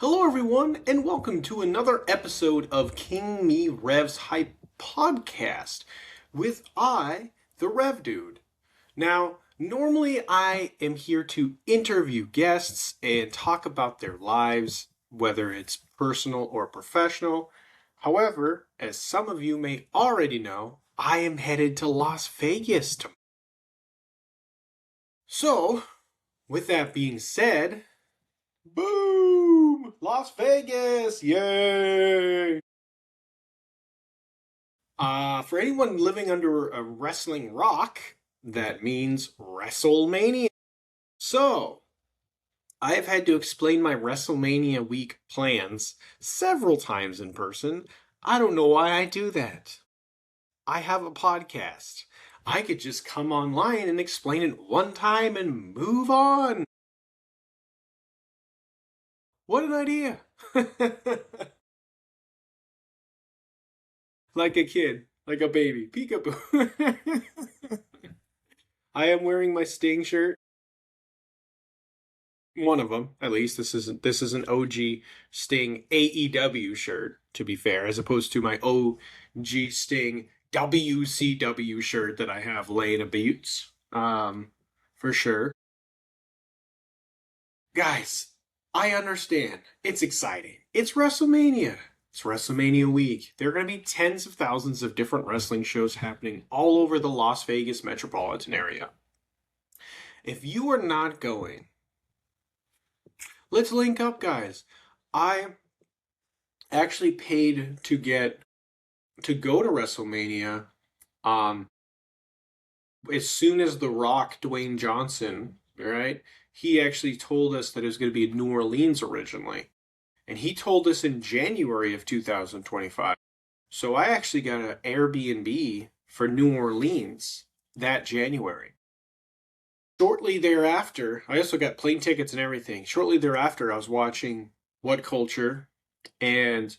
Hello, everyone, and welcome to another episode of King Me Rev's Hype Podcast with the Rev Dude. Now, normally I am here to interview guests and talk about their lives, whether it's personal or professional. However, as some of you may already know, I am headed to Las Vegas tomorrow. So, with that being said, boom! Las Vegas! Yay! For anyone living under a wrestling rock, that means WrestleMania. So, I have had to explain my WrestleMania week plans several times in person. I don't know why I do that. I have a podcast. I could just come online and explain it one time and move on. What an idea! Like a kid, like a baby. Peekaboo. I am wearing my Sting shirt. One of them, at least. This is an OG Sting AEW shirt, to be fair, as opposed to my OG Sting WCW shirt that I have laying about. For sure. Guys, I understand. It's exciting. It's WrestleMania. It's WrestleMania week. There are going to be tens of thousands of different wrestling shows happening all over the Las Vegas metropolitan area. If you are not going, let's link up, guys. I actually paid to go to WrestleMania as soon as The Rock, Dwayne Johnson, right? He actually told us that it was going to be in New Orleans originally. And he told us in January of 2025. So I actually got an Airbnb for New Orleans that January. Shortly thereafter, I also got plane tickets and everything. Shortly thereafter, I was watching What Culture, and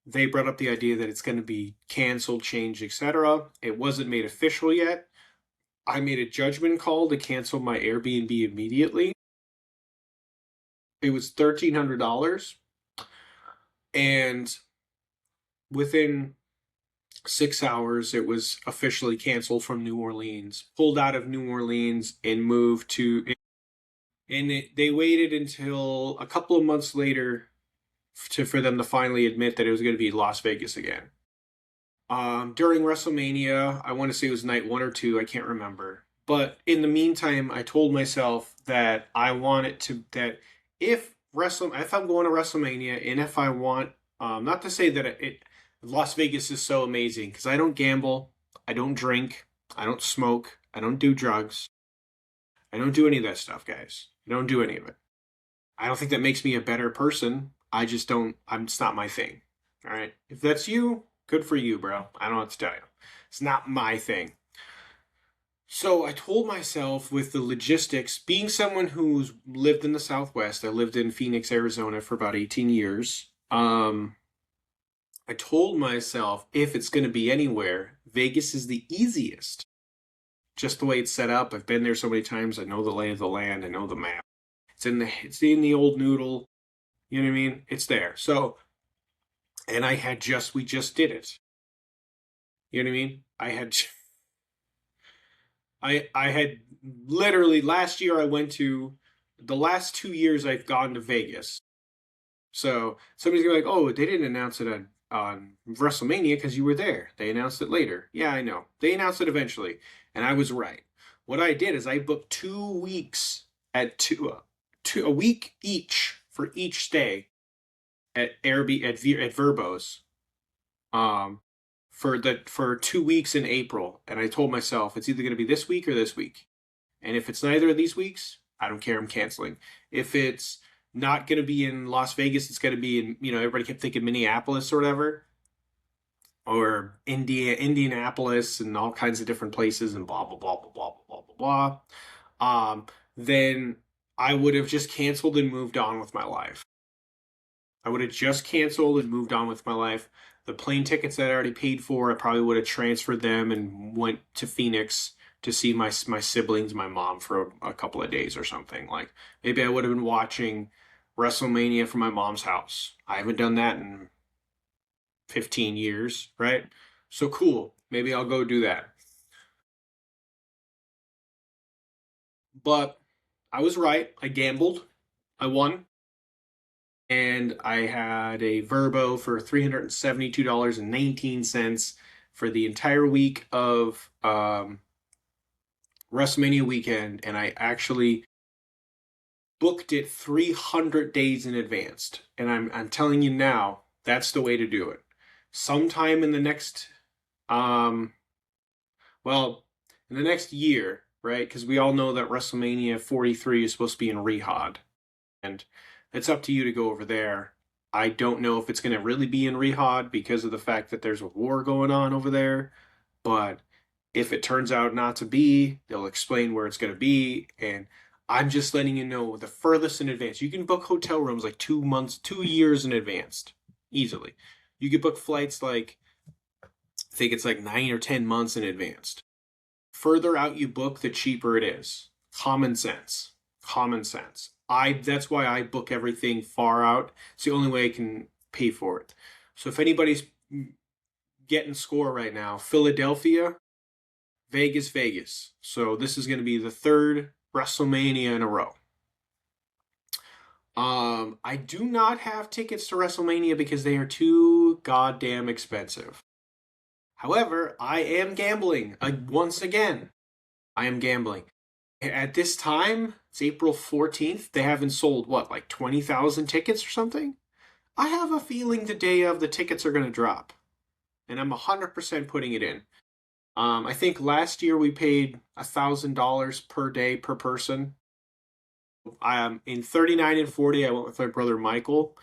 they brought up the idea that it's going to be canceled, changed, etc. It wasn't made official yet. I made a judgment call to cancel my Airbnb immediately. It was $1,300. And within 6 hours, it was officially canceled from New Orleans, pulled out of New Orleans, and moved to. They waited until a couple of months later for them to finally admit that it was going to be Las Vegas again. During WrestleMania, I want to say it was night 1 or 2, I can't remember. But in the meantime, I told myself that I wanted to that if I'm going to WrestleMania, and if I want, not to say that Las Vegas is so amazing, because I don't gamble, I don't drink, I don't smoke, I don't do drugs, I don't do any of that stuff, guys. I don't do any of it. I don't think that makes me a better person. I just don't. It's not my thing. All right. If that's you, good for you, bro. I don't know what to tell you. It's not my thing. So I told myself, with the logistics, being someone who's lived in the Southwest, I lived in Phoenix, Arizona for about 18 years. I told myself, if it's going to be anywhere, Vegas is the easiest. Just the way it's set up. I've been there so many times. I know the lay of the land. I know the map. It's in the old noodle. You know what I mean? It's there. So, and we just did it. You know what I mean? I had literally last year the last 2 years I've gone to Vegas. So somebody's gonna be like, oh, they didn't announce it on WrestleMania because you were there. They announced it later. Yeah, I know. They announced it eventually, and I was right. What I did is I booked 2 weeks a week each for each stay at Verbo's, for 2 weeks in April, and I told myself it's either going to be this week or this week, and if it's neither of these weeks, I don't care. I'm canceling. If it's not going to be in Las Vegas, it's going to be in, everybody kept thinking Minneapolis or whatever, or Indianapolis, and all kinds of different places, and blah blah blah blah blah blah blah blah. Then I would have just canceled and moved on with my life. I would have just canceled and moved on with my life. The plane tickets that I already paid for, I probably would have transferred them and went to Phoenix to see my siblings, my mom, for a couple of days or something. Like, maybe I would have been watching WrestleMania from my mom's house. I haven't done that in 15 years, right? So cool. Maybe I'll go do that. But I was right. I gambled. I won. And I had a Verbo for $372.19 for the entire week of WrestleMania weekend. And I actually booked it 300 days in advance. And I'm telling you now, that's the way to do it. Sometime in the next, um, well, in the next year, right? Because we all know that WrestleMania 43 is supposed to be in Riyadh. And it's up to you to go over there. I don't know if it's going to really be in Riyadh because of the fact that there's a war going on over there. But if it turns out not to be, they'll explain where it's going to be. And I'm just letting you know the furthest in advance. You can book hotel rooms like 2 months, 2 years in advance, easily. You can book flights like, I think it's like 9 or 10 months in advance. Further out you book, the cheaper it is. Common sense. Common sense. That's why I book everything far out. It's the only way I can pay for it. So if anybody's getting score right now, Philadelphia, Vegas, Vegas. So this is going to be the third WrestleMania in a row. I do not have tickets to WrestleMania because they are too goddamn expensive. However, I am gambling once again. I am gambling. At this time, it's April 14th. They haven't sold what, like 20,000 tickets or something? I have a feeling the day of the tickets are going to drop. And I'm 100% putting it in. I think last year we paid $1,000 per day per person. In 39 and 40, I went with my brother Michael.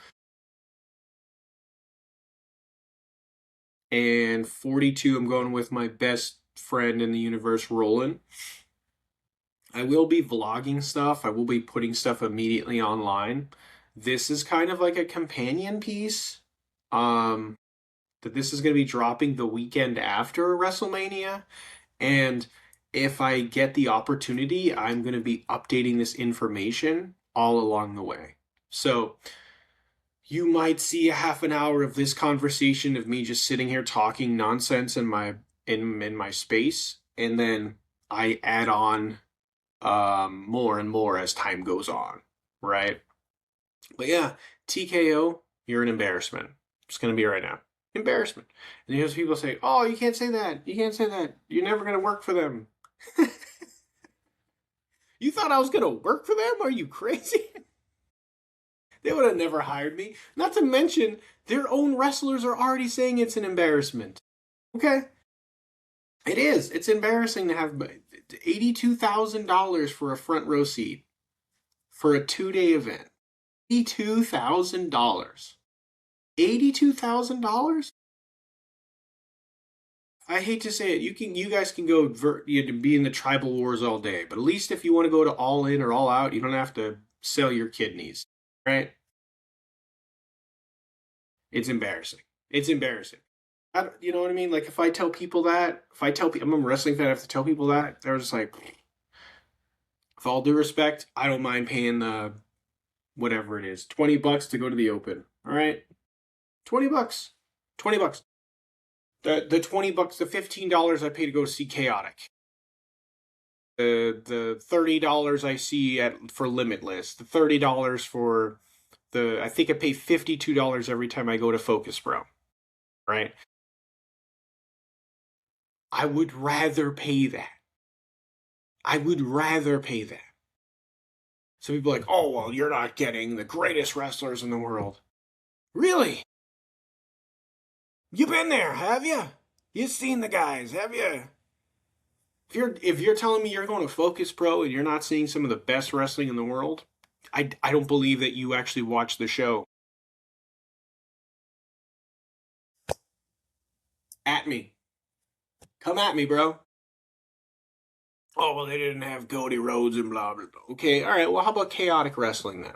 And 42, I'm going with my best friend in the universe, Roland. I will be vlogging stuff. I will be putting stuff immediately online. This is kind of like a companion piece. That this is going to be dropping the weekend after WrestleMania. And if I get the opportunity, I'm going to be updating this information all along the way. So you might see a half an hour of this conversation of me just sitting here talking nonsense in my space, and then I add on more and more as time goes on, right? But yeah, TKO, you're an embarrassment. It's going to be right now. Embarrassment. And you have people say, oh, you can't say that. You can't say that. You're never going to work for them. You thought I was going to work for them? Are you crazy? They would have never hired me. Not to mention, their own wrestlers are already saying it's an embarrassment. Okay? It is. It's embarrassing to have $82,000 for a front row seat for a 2-day event. $82,000. $82,000? I hate to say it. You guys can go be in the tribal wars all day, but at least if you want to go to all in or all out, you don't have to sell your kidneys, right? It's embarrassing. It's embarrassing. You know what I mean? Like if I tell people that, if I tell people I'm a wrestling fan, I have to tell people that, they're just like, with all due respect, I don't mind paying the whatever it is, $20 to go to the open. All right, $20, $20. The $20, the $15 I pay to go see Chaotic. The $30 I see for Limitless. The $30 for I think I pay $52 every time I go to Focus Pro. Right? I would rather pay that. I would rather pay that. So people are like, oh, well, you're not getting the greatest wrestlers in the world. Really? You've been there, have you? You've seen the guys, have you? If you're telling me you're going to Focus Pro and you're not seeing some of the best wrestling in the world, I don't believe that you actually watch the show. At me. Come at me, bro. Oh, well, they didn't have Cody Rhodes and blah, blah, blah. Okay, all right. Well, how about chaotic wrestling then?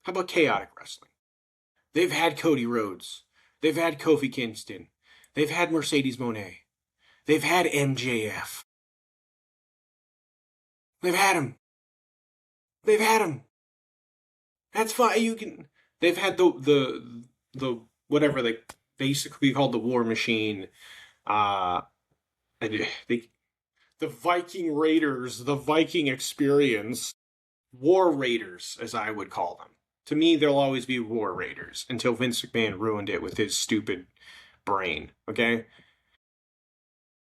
How about chaotic wrestling? They've had Cody Rhodes. They've had Kofi Kingston. They've had Mercedes Moné. They've had MJF. They've had him. They've had him. That's fine. You can. They've had the whatever they basically called the War Machine. Uh, they the Viking Raiders, the Viking Experience, War Raiders, as I would call them. To me, they'll always be War Raiders until Vince McMahon ruined it with his stupid brain. Okay.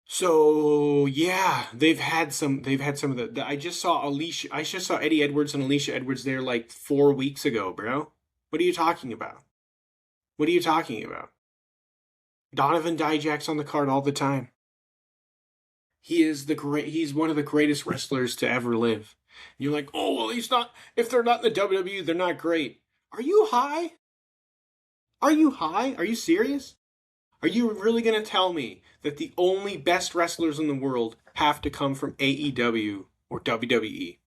So yeah, they've had some. They've had some of the. I just saw Alicia. I just saw Eddie Edwards and Alicia Edwards there like 4 weeks ago, bro. What are you talking about? What are you talking about? Donovan Dijak's on the card all the time. He is the great. He's one of the greatest wrestlers to ever live. You're like, oh well, he's not. If they're not in the WWE, they're not great. Are you high? Are you high? Are you serious? Are you really gonna tell me that the only best wrestlers in the world have to come from AEW or WWE?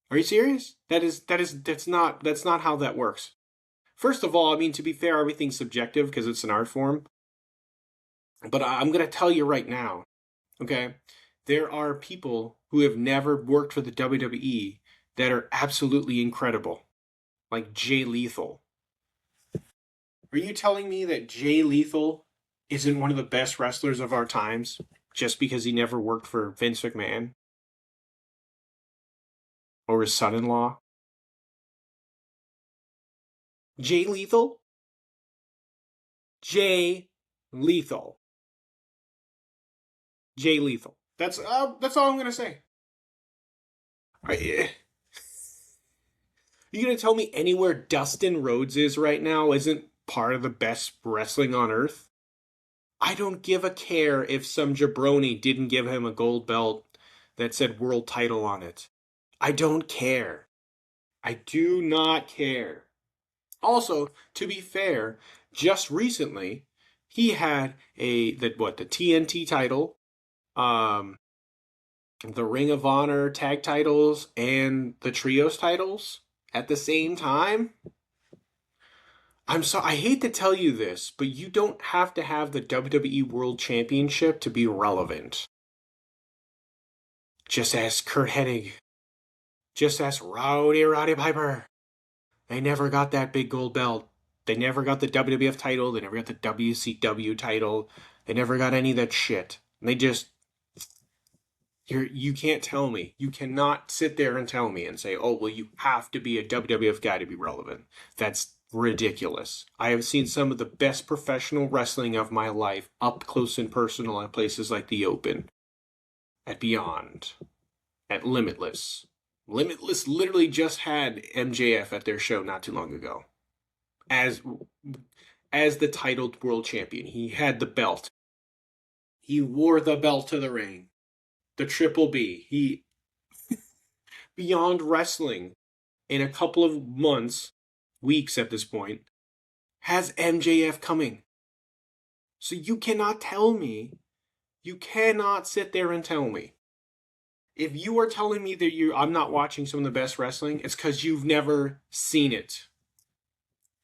Are you serious? That's not how that works. First of all, I mean, to be fair, everything's subjective because it's an art form. But I'm going to tell you right now, okay? There are people who have never worked for the WWE that are absolutely incredible, like Jay Lethal. Are you telling me that Jay Lethal isn't one of the best wrestlers of our times just because he never worked for Vince McMahon or his son in law? Jay Lethal? Jay Lethal. Jay Lethal. That's all I'm gonna say. Are you gonna tell me anywhere Dustin Rhodes is right now isn't part of the best wrestling on earth? I don't give a care if some jabroni didn't give him a gold belt that said world title on it. I don't care. I do not care. Also, to be fair, just recently he had the TNT title, um, the Ring of Honor tag titles, and the trios titles at the same time. I hate to tell you this, but you don't have to have the WWE World Championship to be relevant. Just ask Kurt Hennig. Just ask Roddy Piper. They never got that big gold belt. They never got the WWF title. They never got the WCW title. They never got any of that shit. And they just you can't tell me. You cannot sit there and tell me and say, "Oh, well, you have to be a WWF guy to be relevant." That's ridiculous. I have seen some of the best professional wrestling of my life up close and personal at places like the Open, at Beyond, at Limitless. Limitless literally just had MJF at their show not too long ago. As the titled world champion. He had the belt. He wore the belt to the ring. The Triple B. He Beyond Wrestling in a couple of months, weeks at this point, has MJF coming. So you cannot tell me, you cannot sit there and tell me. If you are telling me that I'm not watching some of the best wrestling, it's because you've never seen it.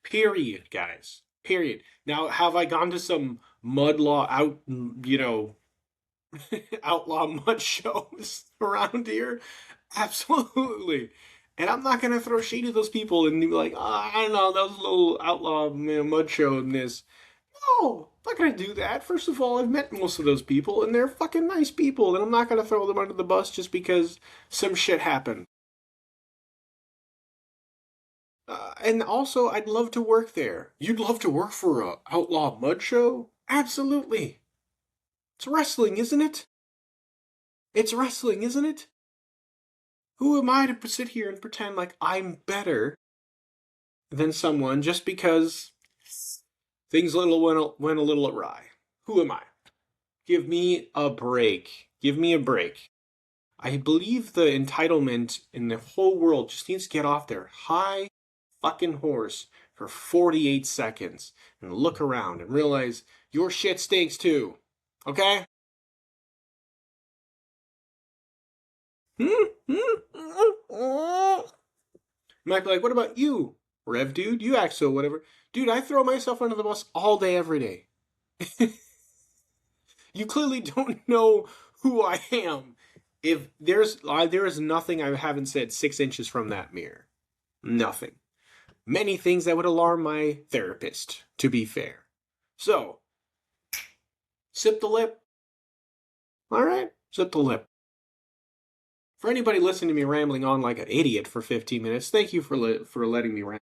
Period, guys. Period. Now, have I gone to some outlaw mud shows around here? Absolutely. And I'm not going to throw shade at those people and be like, oh, I don't know, that was a little outlaw mud show in this. No, I'm not going to do that. First of all, I've met most of those people, and they're fucking nice people, and I'm not going to throw them under the bus just because some shit happened. And also, I'd love to work there. You'd love to work for a outlaw mud show? Absolutely. It's wrestling, isn't it? It's wrestling, isn't it? Who am I to sit here and pretend like I'm better than someone just because things went a little awry? Who am I? Give me a break. Give me a break. I believe the entitlement in the whole world just needs to get off their high fucking horse for 48 seconds and look around and realize your shit stinks too. Okay? Might be like, what about you, Rev dude? You act so whatever. Dude, I throw myself under the bus all day, every day. You clearly don't know who I am. If there is nothing I haven't said 6 inches from that mirror. Nothing. Many things that would alarm my therapist, to be fair. So, sip the lip. All right, sip the lip. For anybody listening to me rambling on like an idiot for 15 minutes, thank you for letting me ramble.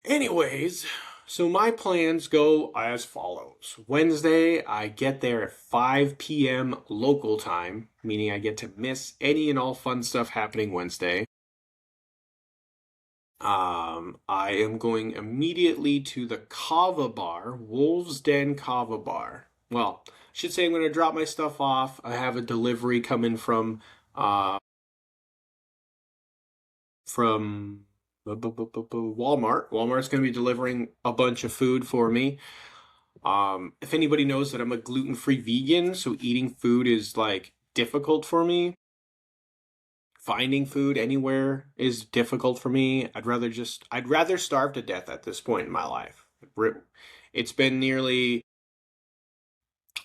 Anyways, so my plans go as follows. Wednesday, I get there at 5 p.m. local time, meaning I get to miss any and all fun stuff happening Wednesday. I am going immediately to the Kava Bar, Wolves Den Kava Bar. Well, I should say I'm going to drop my stuff off. I have a delivery coming from Walmart. Walmart's going to be delivering a bunch of food for me. If anybody knows that I'm a gluten-free vegan, so eating food is like difficult for me. Finding food anywhere is difficult for me. I'd rather starve to death at this point in my life. It's been nearly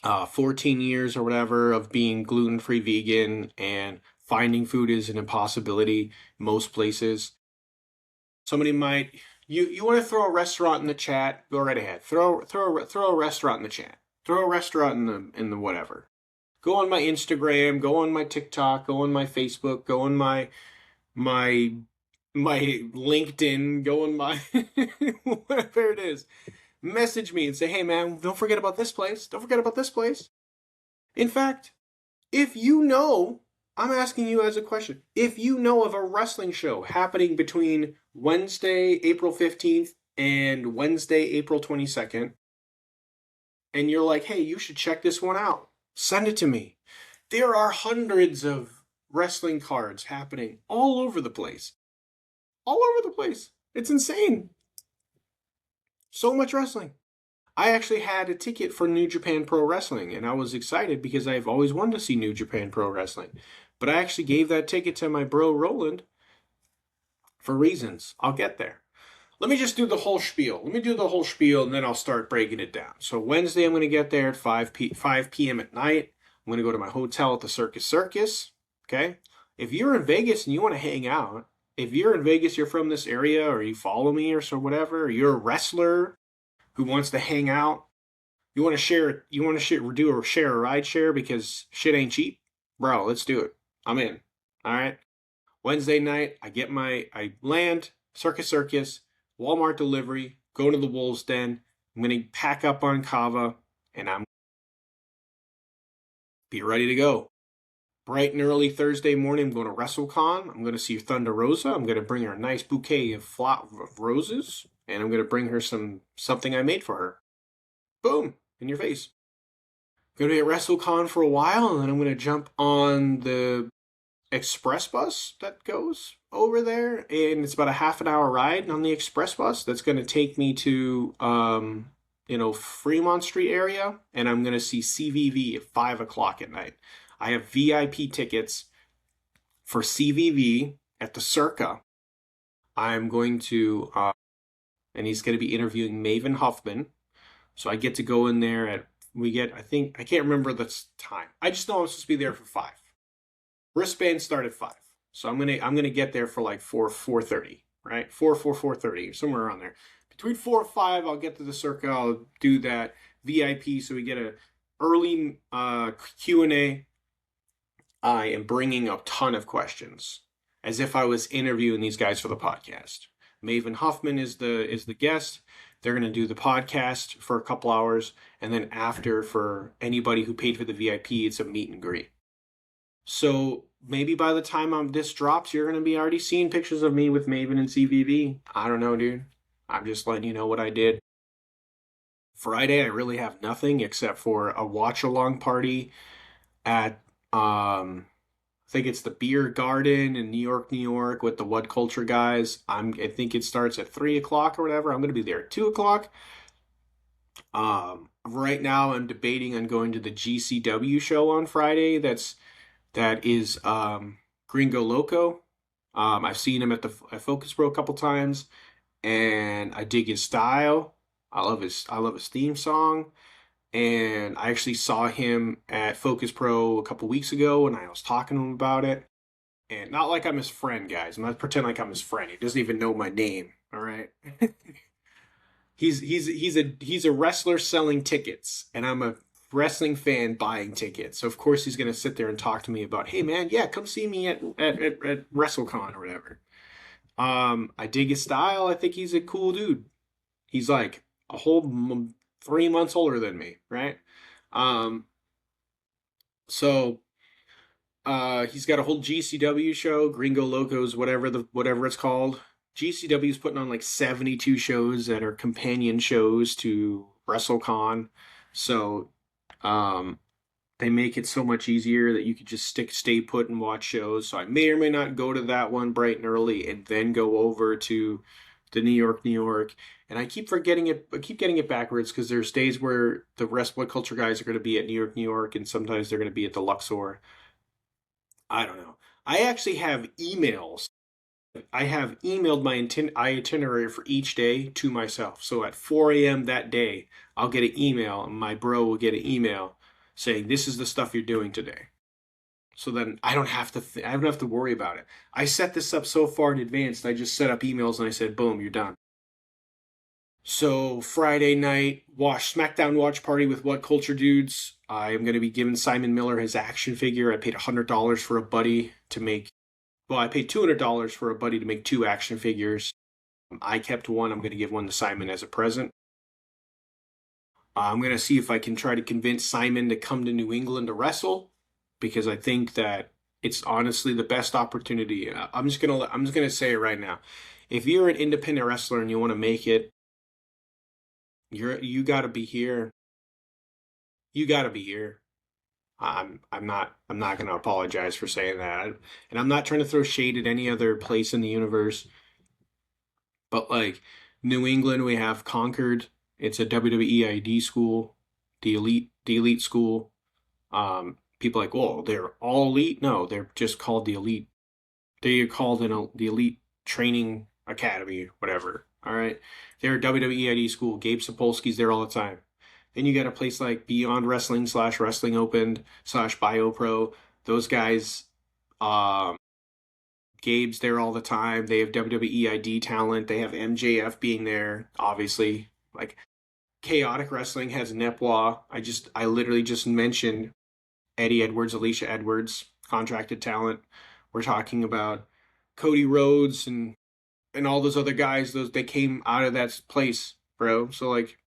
14 years or whatever of being gluten-free vegan, and finding food is an impossibility most places. Somebody might you want to throw a restaurant in the chat? Go right ahead. Throw a restaurant in the chat. Throw a restaurant in the whatever. Go on my Instagram, go on my TikTok, go on my Facebook, go on my my LinkedIn, go on my whatever it is. Message me and say, "Hey man, don't forget about this place. Don't forget about this place." In fact, if you know, I'm asking you as a question, if you know of a wrestling show happening between Wednesday, April 15th and Wednesday, April 22nd, and you're like, "Hey, you should check this one out," send it to me. There are hundreds of wrestling cards happening all over the place. All over the place. It's insane. So much wrestling. I actually had a ticket for New Japan Pro Wrestling, and I was excited because I've always wanted to see New Japan Pro Wrestling. But I actually gave that ticket to my bro Roland for reasons. I'll get there. Let me just do the whole spiel. Let me do the whole spiel, and then I'll start breaking it down. So Wednesday, I'm going to get there at 5 p.m. at night. I'm going to go to my hotel at the Circus. Okay? If you're in Vegas and you want to hang out, if you're in Vegas, you're from this area, or you follow me or so whatever, or you're a wrestler who wants to hang out, you want to share a ride share because shit ain't cheap, bro, let's do it. I'm in. All right. Wednesday night, I land, Circus, Walmart delivery, go to the Wolves Den. I'm going to pack up on Kava, and I'm be ready to go. Bright and early Thursday morning, I'm going to WrestleCon. I'm going to see Thunder Rosa. I'm going to bring her a nice bouquet of roses, and I'm going to bring her something I made for her. Boom, in your face. I'm going to be at WrestleCon for a while, and then I'm going to jump on the express bus that goes over there, and it's about a half an hour ride on the express bus that's going to take me to Fremont Street area, and I'm going to see CVV at 5 o'clock at night. I have VIP tickets for CVV at the Circa. I'm going to and he's going to be interviewing Maven Huffman, so I get to go in there I can't remember the time. I just know I'm supposed to be there for 5. Wristbands start at 5. So I'm gonna get there for like 4:30, right? 4:30, somewhere around there. Between 4 and 5, I'll get to the Circa. I'll do that VIP, so we get a early Q&A. I am bringing a ton of questions, as if I was interviewing these guys for the podcast. Maven Huffman is the guest. They're going to do the podcast for a couple hours, and then after, for anybody who paid for the VIP, it's a meet and greet. So maybe by the time this drops, you're going to be already seeing pictures of me with Maven and CVV. I don't know, dude. I'm just letting you know what I did. Friday, I really have nothing except for a watch-along party at, I think it's the Beer Garden in New York with the What Culture guys. I think it starts at 3 o'clock or whatever. I'm going to be there at 2 o'clock. Right now, I'm debating on going to the GCW show on Friday. That is Gringo Loco. I've seen him at Focus Pro a couple times, and I dig his style. I love his theme song, and I actually saw him at Focus Pro a couple weeks ago, and I was talking to him about it. And not like I'm his friend, guys. I'm not pretending like I'm his friend. He doesn't even know my name. All right. He's a wrestler selling tickets, and I'm a wrestling fan buying tickets. So of course he's gonna sit there and talk to me about, hey man, yeah, come see me at WrestleCon or whatever. I dig his style. I think he's a cool dude. He's like a whole 3 months older than me, right? Um, so he's got a whole GCW show, Gringo Locos, whatever it's called. GCW is putting on like 72 shows that are companion shows to WrestleCon. So um, they make it so much easier that you could just stay put and watch shows. So I may or may not go to that one bright and early, and then go over to the New York. And I keep forgetting it. I keep getting it backwards because there's days where the rest What Culture guys are going to be at New York, and sometimes they're going to be at the Luxor. I don't know. I actually have emails. I have emailed my itinerary for each day to myself. So at 4 a.m. that day, I'll get an email, and my bro will get an email saying, "This is the stuff you're doing today." So then I don't have to I don't have to worry about it. I set this up so far in advance. I just set up emails and I said, "Boom, you're done." So Friday night, SmackDown watch party with What Culture dudes. I am going to be giving Simon Miller his action figure. I paid $100 for a buddy to make. Well, I paid $200 for a buddy to make two action figures. I kept one. I'm going to give one to Simon as a present. I'm going to see if I can try to convince Simon to come to New England to wrestle, because I think that it's honestly the best opportunity. I'm just gonna say it right now. If you're an independent wrestler and you want to make it, you got to be here. You got to be here. I'm not going to apologize for saying that. And I'm not trying to throw shade at any other place in the universe, but like New England, we have Concord. It's a WWE ID school, the elite school. People are like, "Well, they're all elite." No, they're just called the elite. They're called the elite training academy, whatever. All right, they're a WWE ID school. Gabe Sapolsky's there all the time. Then you got a place like Beyond Wrestling / Wrestling Open / BioPro. Those guys, um, Gabe's there all the time. They have WWE ID talent. They have MJF being there, obviously. Like Chaotic Wrestling has Nepwa. I literally just mentioned Eddie Edwards, Alicia Edwards, contracted talent. We're talking about Cody Rhodes and all those other guys. They came out of that place, bro. So like,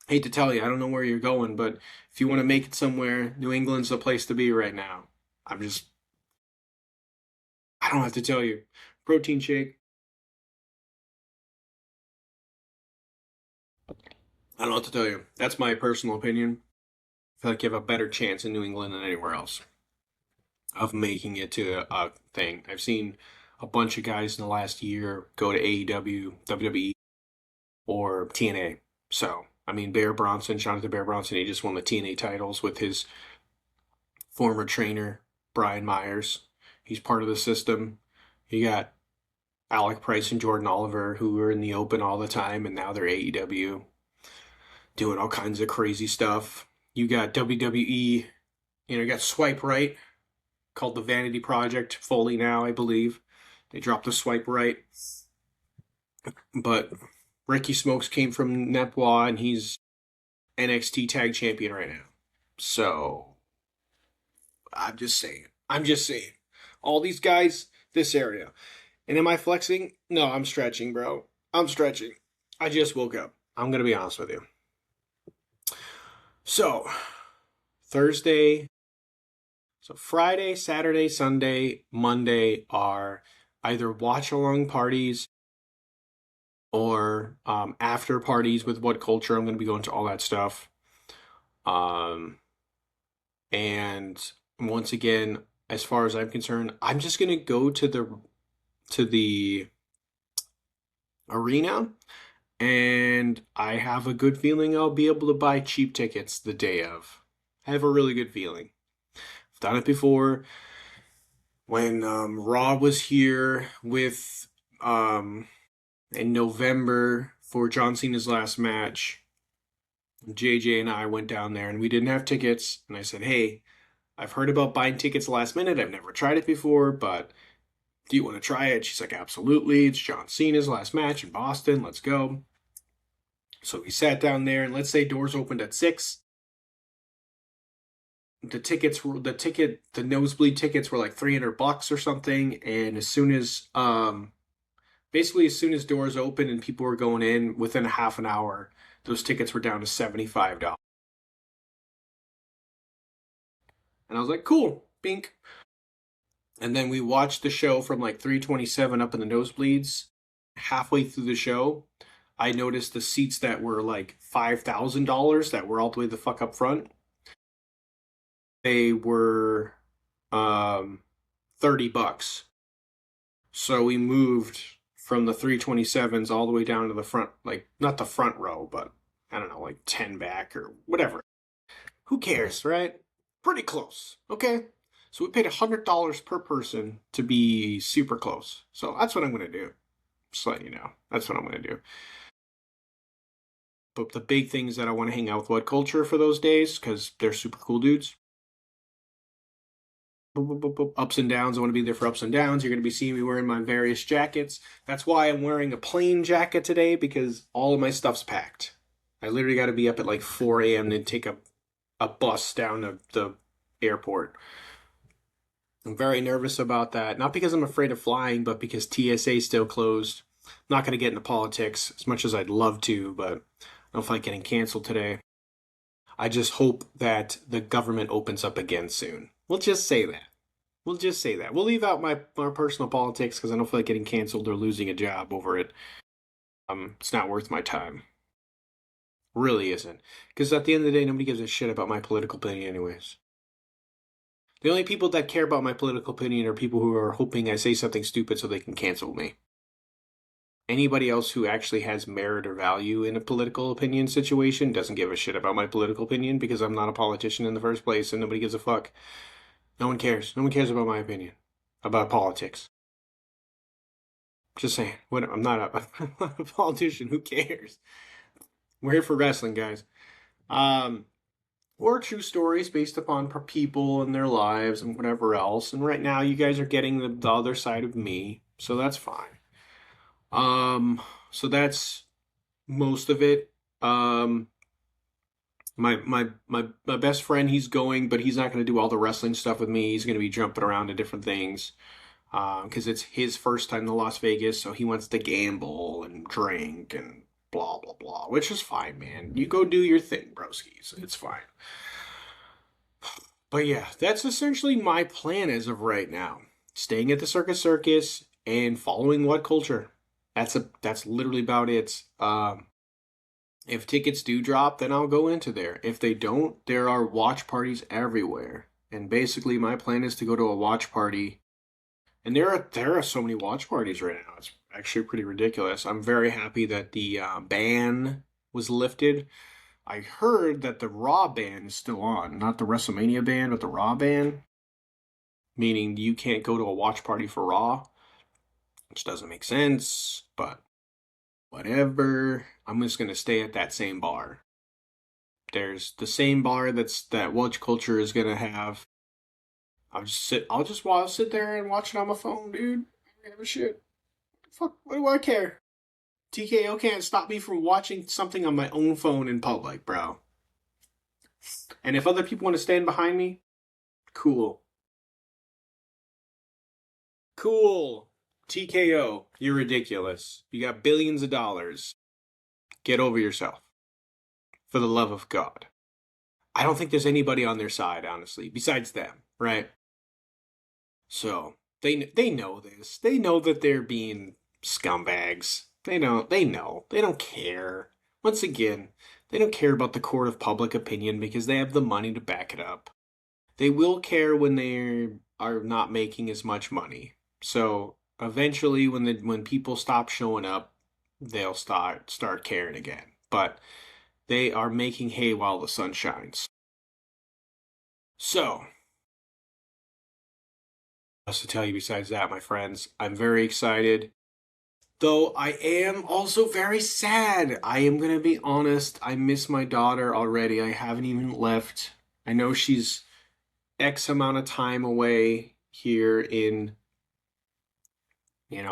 hate to tell you, I don't know where you're going, but if you want to make it somewhere, New England's the place to be right now. I'm just, I don't have to tell you. Protein shake. I don't know what to tell you. That's my personal opinion. I feel like you have a better chance in New England than anywhere else of making it to a thing. I've seen a bunch of guys in the last year go to AEW, WWE, or TNA. So, I mean, Jonathan Bear Bronson, he just won the TNA titles with his former trainer, Brian Myers. He's part of the system. You got Alec Price and Jordan Oliver, who were in the open all the time, and now they're AEW, doing all kinds of crazy stuff. You got WWE, you got Swipe Right, called the Vanity Project, Foley now, I believe. They dropped the Swipe Right. But Ricky Smokes came from Nepwa, and he's NXT Tag Champion right now. So, I'm just saying. I'm just saying. All these guys, this area. And am I flexing? No, I'm stretching, bro. I'm stretching. I just woke up. I'm going to be honest with you. So, Thursday. So, Friday, Saturday, Sunday, Monday are either watch along parties or after parties with What Culture. I'm going to be going to all that stuff. And once again, as far as I'm concerned, I'm just going to go to the arena, and I have a good feeling I'll be able to buy cheap tickets the day of. I have a really good feeling. I've done it before when Raw was here with in November for John Cena's last match. JJ and I went down there and we didn't have tickets, and I said, "Hey, I've heard about buying tickets last minute. I've never tried it before, but do you want to try it? She's like, absolutely. It's John Cena's last match in Boston. Let's go. So we sat down there, and let's say doors opened at 6. The nosebleed tickets were like $300 or something. And basically as soon as doors opened and people were going in, within a half an hour, those tickets were down to $75. And I was like, cool, bink. And then we watched the show from like 327 up in the nosebleeds. Halfway through the show, I noticed the seats that were like $5,000 that were all the way the fuck up front. They were $30. So we moved from the 327s all the way down to the front, like not the front row, but I don't know, like 10 back or whatever. Who cares, right? Pretty close, okay? So we paid $100 per person to be super close. So that's what I'm going to do. Just let you know. That's what I'm going to do. But the big thing is that I want to hang out with What Culture for those days because they're super cool dudes. Ups and downs. I want to be there for ups and downs. You're going to be seeing me wearing my various jackets. That's why I'm wearing a plain jacket today because all of my stuff's packed. I literally got to be up at like 4 a.m. to take a bus down to the airport. I'm very nervous about that. Not because I'm afraid of flying, but because TSA is still closed. I'm not going to get into politics as much as I'd love to, but I don't feel like getting canceled today. I just hope that the government opens up again soon. We'll just say that. We'll just say that. We'll leave out my personal politics because I don't feel like getting canceled or losing a job over it. It's not worth my time. Really isn't. Because at the end of the day, nobody gives a shit about my political opinion anyways. The only people that care about my political opinion are people who are hoping I say something stupid so they can cancel me. Anybody else who actually has merit or value in a political opinion situation doesn't give a shit about my political opinion because I'm not a politician in the first place and nobody gives a fuck. No one cares. No one cares about my opinion about politics. Just saying. I'm not a politician. Who cares? We're here for wrestling, guys. Or true stories based upon people and their lives and whatever else. And right now, you guys are getting the other side of me, so that's fine. So that's most of it. My best friend, he's going, but he's not going to do all the wrestling stuff with me. He's going to be jumping around to different things. Because it's his first time to Las Vegas, so he wants to gamble and drink and blah blah blah, which is fine, man. You go do your thing, broskies. It's fine. But yeah, that's essentially my plan as of right now. Staying at the Circus and following What Culture. That's literally about it. If tickets do drop, then I'll go into there. If they don't, there are watch parties everywhere. And basically my plan is to go to a watch party. And there are so many watch parties right now. It's actually pretty ridiculous. I'm very happy that the ban was lifted. I heard that the Raw ban is still on, not the WrestleMania ban, but the Raw ban, meaning you can't go to a watch party for Raw, which doesn't make sense, but whatever. I'm just gonna stay at that same bar. There's the same bar that Watch Culture is gonna have. I'll sit there and watch it on my phone, dude. I don't give a shit. Fuck, what do I care? TKO can't stop me from watching something on my own phone in public, bro. And if other people want to stand behind me, cool. Cool. TKO, you're ridiculous. You got billions of dollars. Get over yourself. For the love of God. I don't think there's anybody on their side, honestly, besides them, right? So, they know this. They know that they're being scumbags. They know. They know. They don't care. Once again, they don't care about the court of public opinion because they have the money to back it up. They will care when they are not making as much money. So eventually, when people stop showing up, they'll start caring again. But they are making hay while the sun shines. So, what else to tell you besides that, my friends? I'm very excited. Though I am also very sad. I am going to be honest. I miss my daughter already. I haven't even left. I know she's X amount of time away here in,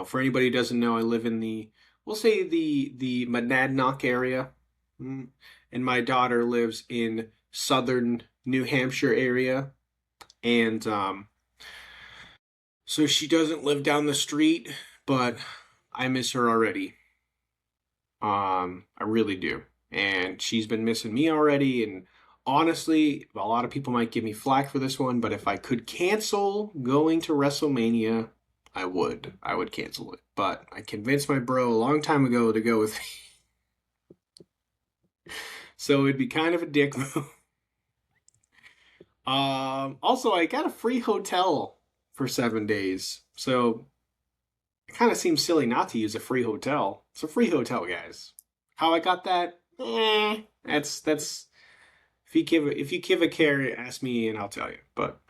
for anybody who doesn't know, I live in we'll say the Monadnock area. Mm. And my daughter lives in southern New Hampshire area. And so she doesn't live down the street, but I miss her already. I really do. And she's been missing me already. And honestly, a lot of people might give me flack for this one, but if I could cancel going to WrestleMania, I would. I would cancel it. But I convinced my bro a long time ago to go with me. So it'd be kind of a dick move. Also, I got a free hotel for 7 days. So it kind of seems silly not to use a free hotel. It's a free hotel, guys. How I got that? That's if you give a care, ask me and I'll tell you. But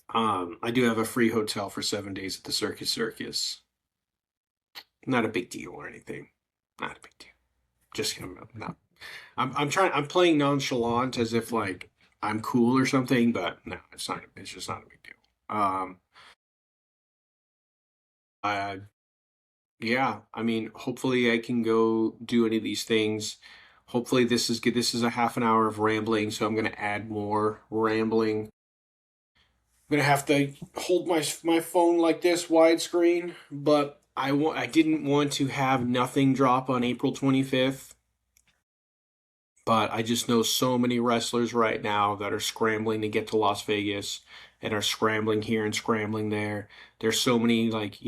I do have a free hotel for 7 days at the Circus. Not a big deal or anything. Not a big deal. Just no. I'm playing nonchalant as if like I'm cool or something, but no, it's not. It's just not a big deal. I Yeah, I mean, hopefully I can go do any of these things. Hopefully this is good. This is a half an hour of rambling, so I'm gonna add more rambling. I'm gonna have to hold my phone like this widescreen, but I didn't want to have nothing drop on April 25th. But I just know so many wrestlers right now that are scrambling to get to Las Vegas and are scrambling here and scrambling there. There's so many like,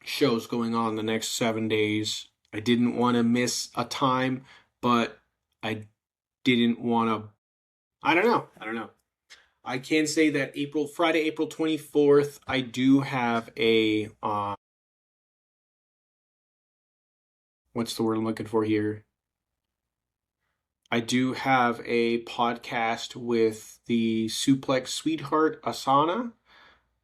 shows going on the next 7 days. I didn't want to miss a time, but I didn't want to. I don't know. I don't know. I can say that Friday, April 24th, I do have a what's the word I'm looking for here? I do have a podcast with the Suplex Sweetheart Asana.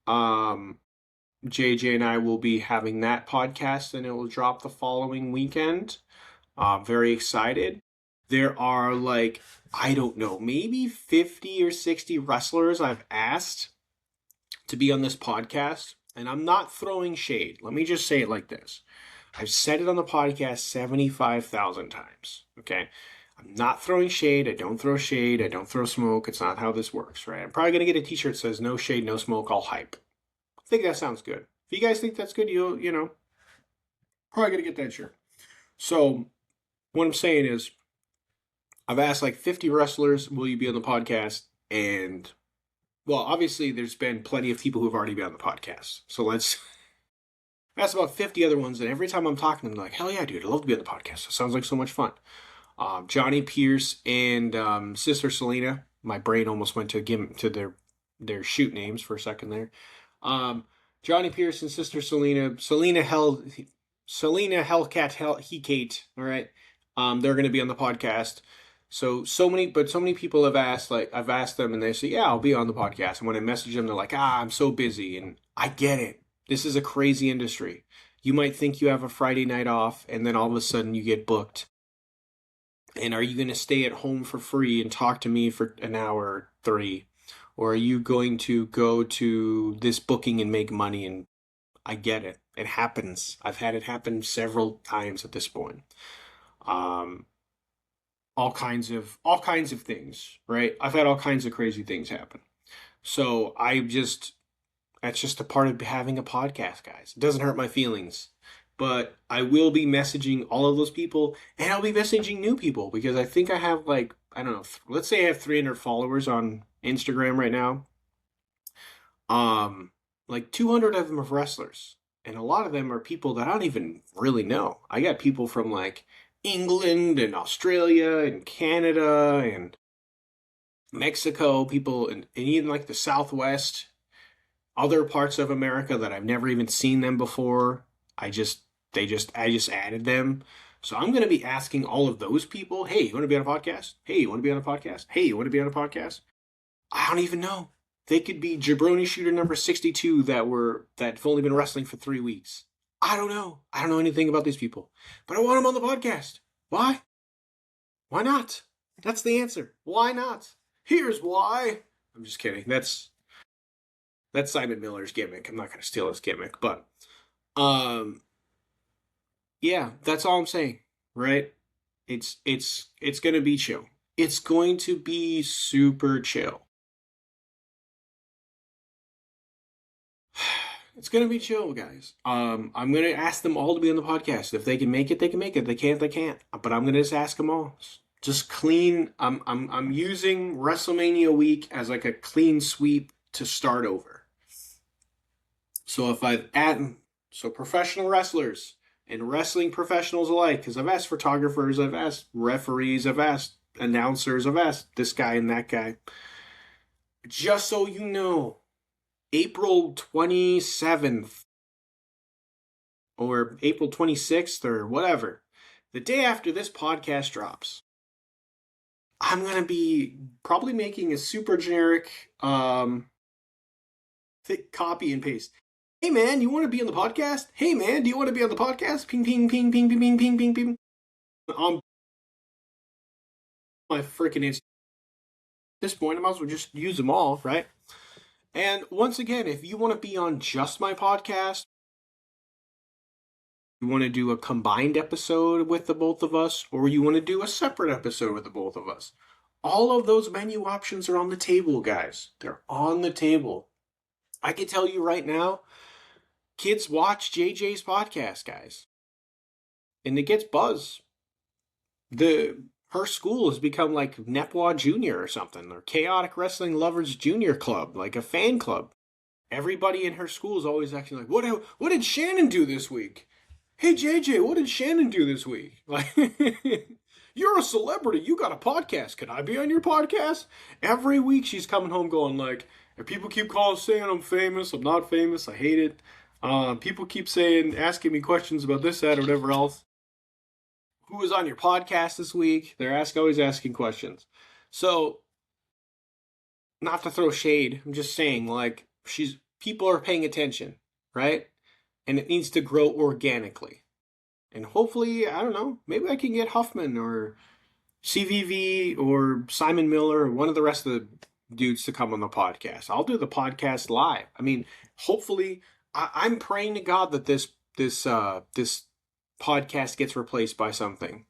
JJ and I will be having that podcast and it will drop the following weekend. Very excited. There are like, I don't know, maybe 50 or 60 wrestlers I've asked to be on this podcast. And I'm not throwing shade. Let me just say it like this. I've said it on the podcast 75,000 times. Okay. I'm not throwing shade. I don't throw shade. I don't throw smoke. It's not how this works, right? I'm probably going to get a t-shirt that says no shade, no smoke, all hype. I think that sounds good. If you guys think that's good, probably going to get that shirt. So what I'm saying is I've asked like 50 wrestlers, will you be on the podcast? And well, obviously there's been plenty of people who've already been on the podcast. So let's ask about 50 other ones. And every time I'm talking to them, they're like, hell yeah, dude, I'd love to be on the podcast. It sounds like so much fun. Johnny Pierce and Sister Selena. My brain almost went to give them to their shoot names for a second there. Johnny Pierce and Sister Selena. Selena Hellcat Hekate. All right. They're going to be on the podcast. So many people have asked, like, I've asked them and they say, yeah, I'll be on the podcast. And when I message them, they're like, I'm so busy. And I get it. This is a crazy industry. You might think you have a Friday night off and then all of a sudden you get booked. And are you going to stay at home for free and talk to me for an hour or 3? Or are you going to go to this booking and make money? And I get it. It happens. I've had it happen several times at this point. All kinds of things, right? I've had all kinds of crazy things happen. So that's just a part of having a podcast, guys. It doesn't hurt my feelings. But I will be messaging all of those people and I'll be messaging new people because I think I have like, I don't know, let's say I have 300 followers on Instagram right now. Like 200 of them are wrestlers. And a lot of them are people that I don't even really know. I got people from like England and Australia and Canada and Mexico, people and even like the Southwest, other parts of America that I've never even seen them before. I just added them. So I'm going to be asking all of those people, hey, you want to be on a podcast? Hey, you want to be on a podcast? Hey, you want to be on a podcast? I don't even know. They could be jabroni shooter number 62 that've only been wrestling for 3 weeks. I don't know. I don't know anything about these people. But I want them on the podcast. Why? Why not? That's the answer. Why not? Here's why. I'm just kidding. That's Simon Miller's gimmick. I'm not going to steal his gimmick, but um, yeah, that's all I'm saying, right? It's going to be chill. It's going to be super chill. It's gonna be chill, guys. I'm gonna ask them all to be on the podcast. If they can make it, they can make it. If they can't, they can't. But I'm gonna just ask them all. Just clean. I'm using WrestleMania week as like a clean sweep to start over. So if I've add so professional wrestlers and wrestling professionals alike, because I've asked photographers, I've asked referees, I've asked announcers, I've asked this guy and that guy. Just so you know, April 27th or April 26th or whatever, the day after this podcast drops, I'm going to be probably making a super generic thick copy and paste. Hey man, you want to be on the podcast? Hey man, do you want to be on the podcast? Ping, ping, ping, ping, ping, ping, ping, ping, ping. On my freaking Instagram. At this point, I might as well just use them all, right? And once again, if you want to be on just my podcast, you want to do a combined episode with the both of us, or you want to do a separate episode with the both of us, all of those menu options are on the table, guys. They're on the table. I can tell you right now, kids watch JJ's podcast, guys. And it gets buzz. Her school has become like Nepwa Junior or something, or Chaotic Wrestling Lovers Junior Club, like a fan club. Everybody in her school is always acting like, what did Shannon do this week? Hey JJ, what did Shannon do this week? Like, you're a celebrity. You got a podcast. Can I be on your podcast? Every week she's coming home going like, if people keep saying I'm famous, I'm not famous, I hate it. People keep asking me questions about this, that, or whatever else. Who was on your podcast this week? They're always asking questions. So, not to throw shade, I'm just saying, like, people are paying attention, right? And it needs to grow organically. And hopefully, I don't know, maybe I can get Huffman or CVV or Simon Miller or one of the rest of the dudes to come on the podcast. I'll do the podcast live. I mean, hopefully, I'm praying to God that this podcast gets replaced by something.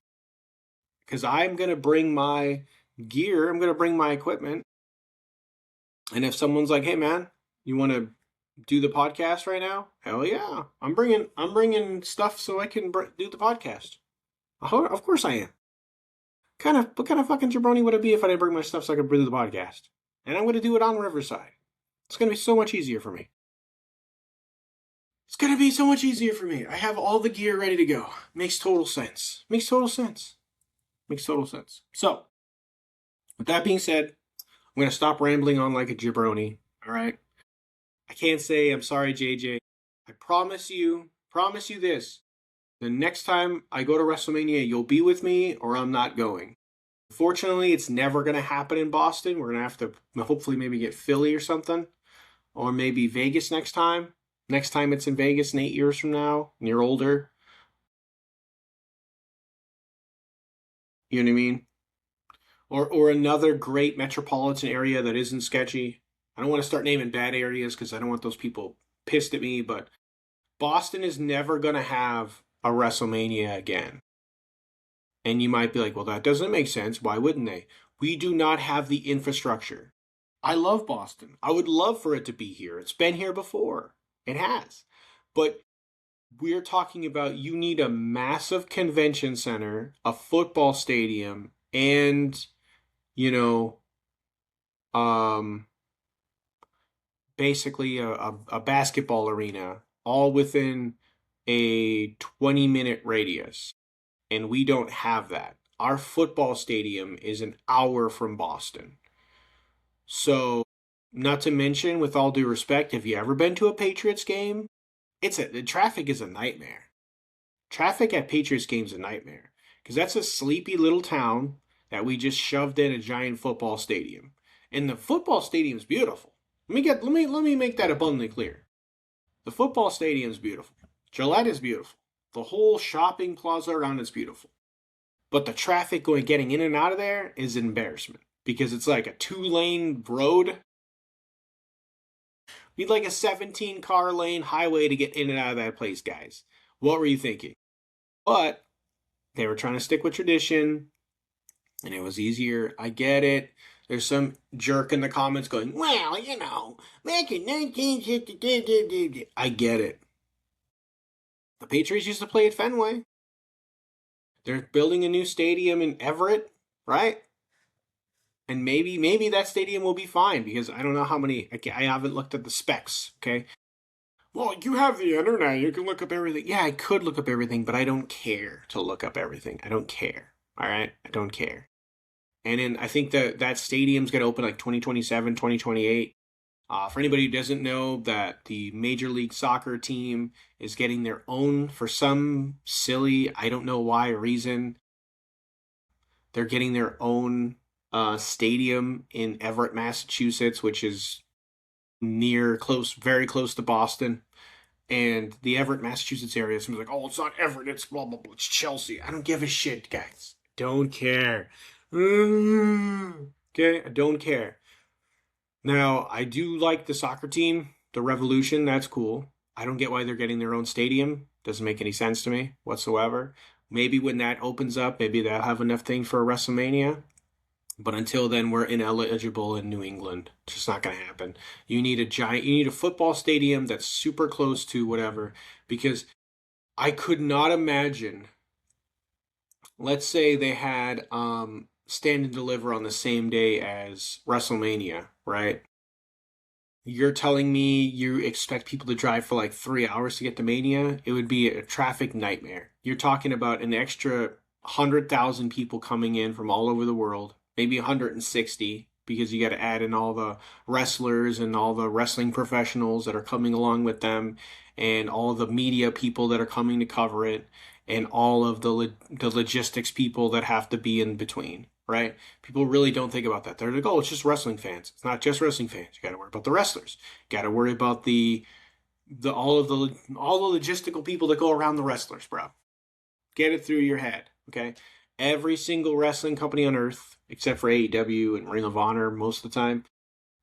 Because I'm going to bring my gear, I'm going to bring my equipment. And if someone's like, hey man, you want to do the podcast right now? Hell yeah. I'm bringing stuff so I can do the podcast. Of course I am. What kind of fucking jabroni would it be if I didn't bring my stuff so I could do the podcast? And I'm going to do it on Riverside. It's going to be so much easier for me. It's going to be so much easier for me. I have all the gear ready to go. Makes total sense. Makes total sense. So, with that being said, I'm going to stop rambling on like a jabroni. All right? I can't say I'm sorry, JJ. I promise you this. The next time I go to WrestleMania, you'll be with me or I'm not going. Fortunately, it's never going to happen in Boston. We're going to have to hopefully maybe get Philly or something. Or maybe Vegas next time. Next time it's in Vegas in 8 years from now, and you're older. You know what I mean? Or another great metropolitan area that isn't sketchy. I don't want to start naming bad areas because I don't want those people pissed at me, but Boston is never going to have a WrestleMania again. And you might be like, well, that doesn't make sense. Why wouldn't they? We do not have the infrastructure. I love Boston. I would love for it to be here. It's been here before. It has. But we're talking about you need a massive convention center, a football stadium, and, basically a basketball arena, all within a 20-minute radius. And we don't have that. Our football stadium is an hour from Boston. So, not to mention, with all due respect, have you ever been to a Patriots game? The traffic is a nightmare. Traffic at Patriots games is a nightmare. Because that's a sleepy little town that we just shoved in a giant football stadium. And the football stadium's beautiful. Let me make that abundantly clear. The football stadium's beautiful. Gillette is beautiful. The whole shopping plaza around is beautiful. But the traffic getting in and out of there is an embarrassment. because it's like a 2-lane road. We'd like a 17 car lane highway to get in and out of that place, guys. What were you thinking? But they were trying to stick with tradition, and it was easier. I get it. There's some jerk in the comments going, well, back in 1960. I get it. The Patriots used to play at Fenway. They're building a new stadium in Everett, right? And maybe that stadium will be fine because I don't know how many. I haven't looked at the specs. Okay. Well, you have the internet. You can look up everything. Yeah, I could look up everything, but I don't care to look up everything. I don't care. All right, I don't care. And then I think that stadium's going to open like 2027, 2028. For anybody who doesn't know, that the Major League Soccer team is getting their own, for some silly, I don't know why, reason. They're getting their own stadium in Everett, Massachusetts, which is very close to Boston. And the Everett, Massachusetts area, someone's like, oh, it's not Everett, it's blah, blah, blah, it's Chelsea. I don't give a shit, guys. Don't care. Okay, I don't care. Now, I do like the soccer team, the Revolution, that's cool. I don't get why they're getting their own stadium. Doesn't make any sense to me whatsoever. Maybe when that opens up, maybe they'll have enough thing for a WrestleMania. But until then, we're ineligible in New England. It's just not going to happen. You need a football stadium that's super close to whatever. Because I could not imagine, let's say they had Stand and Deliver on the same day as WrestleMania, right? You're telling me you expect people to drive for like 3 hours to get to Mania? It would be a traffic nightmare. You're talking about an extra 100,000 people coming in from all over the world, maybe 160, because you got to add in all the wrestlers and all the wrestling professionals that are coming along with them, and all the media people that are coming to cover it, and all of the logistics people that have to be in between, right? People really don't think about that. They're like, oh, it's just wrestling fans. It's not just wrestling fans. You got to worry about the wrestlers. You got to worry about all the logistical people that go around the wrestlers, bro. Get it through your head, okay? Every single wrestling company on earth, except for AEW and Ring of Honor most of the time,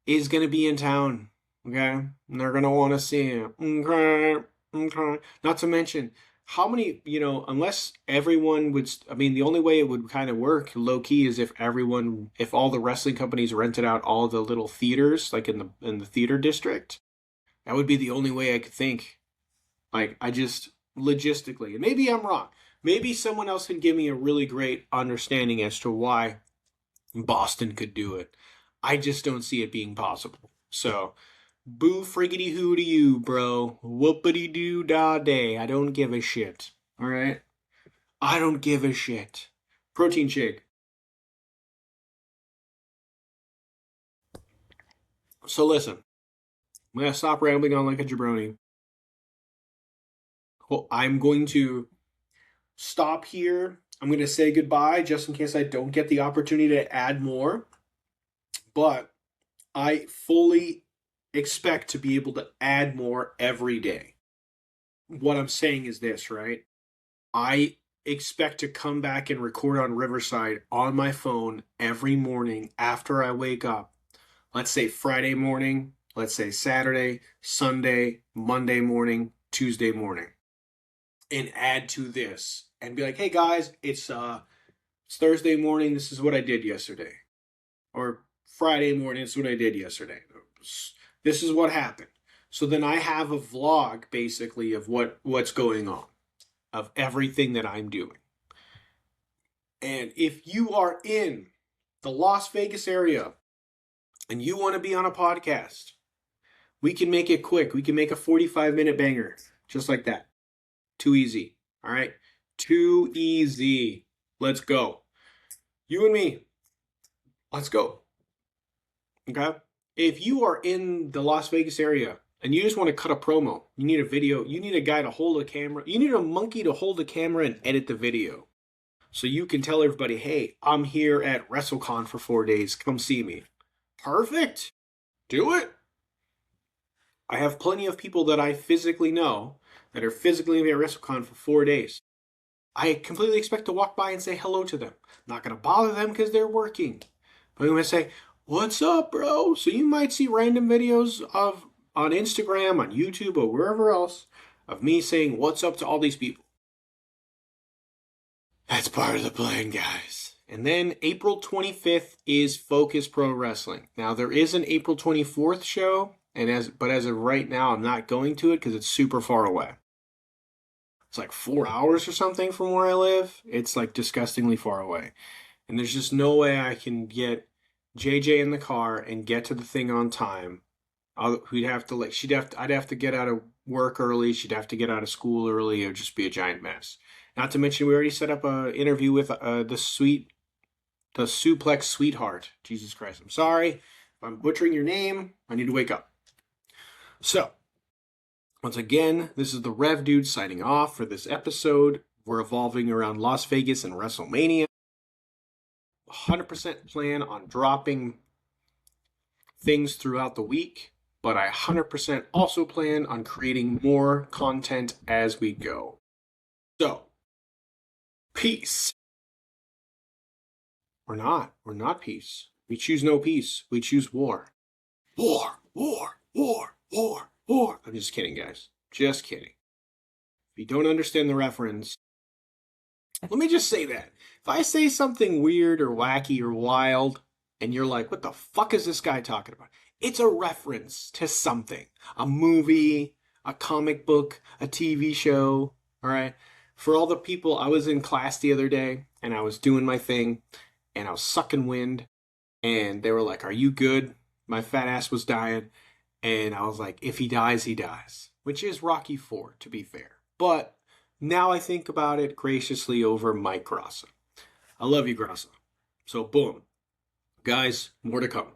is going to be in town, okay? And they're going to want to see it, okay? Okay. Not to mention, how many, unless everyone would, I mean, the only way it would kind of work low key is if all the wrestling companies rented out all the little theaters, like in the theater district. That would be the only way I could think. Like, I just, logistically, and maybe I'm wrong. Maybe someone else can give me a really great understanding as to why Boston could do it. I just don't see it being possible. So, boo friggity hoo to you, bro. Whoopity doo da day. I don't give a shit. Alright? I don't give a shit. Protein shake. So listen. I'm going to stop rambling on like a jabroni. Well, I'm going to stop here. I'm going to say goodbye just in case I don't get the opportunity to add more. But I fully expect to be able to add more every day. What I'm saying is this, right? I expect to come back and record on Riverside on my phone every morning after I wake up. Let's say Friday morning, let's say Saturday, Sunday, Monday morning, Tuesday morning. And add to this and be like, hey guys, it's Thursday morning, this is what I did yesterday. Or Friday morning, this is what I did yesterday. This is what happened. So then I have a vlog basically of what's going on, of everything that I'm doing. And if you are in the Las Vegas area and you want to be on a podcast, we can make it quick. We can make a 45-minute banger just like that. Too easy. All right? Too easy. Let's go. You and me. Let's go. Okay? If you are in the Las Vegas area and you just want to cut a promo, you need a video, you need a guy to hold a camera, you need a monkey to hold the camera and edit the video. So you can tell everybody, hey, I'm here at WrestleCon for 4 days. Come see me. Perfect. Do it. I have plenty of people that I physically know that are physically at WrestleCon for 4 days. I completely expect to walk by and say hello to them. I'm not going to bother them because they're working. I'm going to say, what's up, bro? So you might see random videos of on Instagram, on YouTube, or wherever else of me saying what's up to all these people. That's part of the plan, guys. And then April 25th is Focus Pro Wrestling. Now there is an April 24th show, but as of right now, I'm not going to it because it's super far away. It's like 4 hours or something from where I live. It's like disgustingly far away. And there's just no way I can get JJ in the car and get to the thing on time. I'd have to get out of work early. She'd have to get out of school early. It would just be a giant mess. Not to mention, we already set up an interview with the Suplex Sweetheart. Jesus Christ. I'm sorry if I'm butchering your name. I need to wake up. So, once again, this is the Rev Dude signing off for this episode. We're evolving around Las Vegas and WrestleMania. 100% plan on dropping things throughout the week, but I 100% also plan on creating more content as we go. So, peace. We're not peace. We choose no peace. We choose war. War, war, war, war, war. I'm just kidding, guys. Just kidding. If you don't understand the reference, let me just say that. If I say something weird or wacky or wild, and you're like, what the fuck is this guy talking about? It's a reference to something. A movie, a comic book, a TV show, all right? For all the people, I was in class the other day, and I was doing my thing, and I was sucking wind, and they were like, are you good? My fat ass was dying, and I was like, if he dies, he dies. Which is Rocky IV, to be fair. But now I think about it graciously over Mike Grassa. I love you, Grassa. So, boom. Guys, more to come.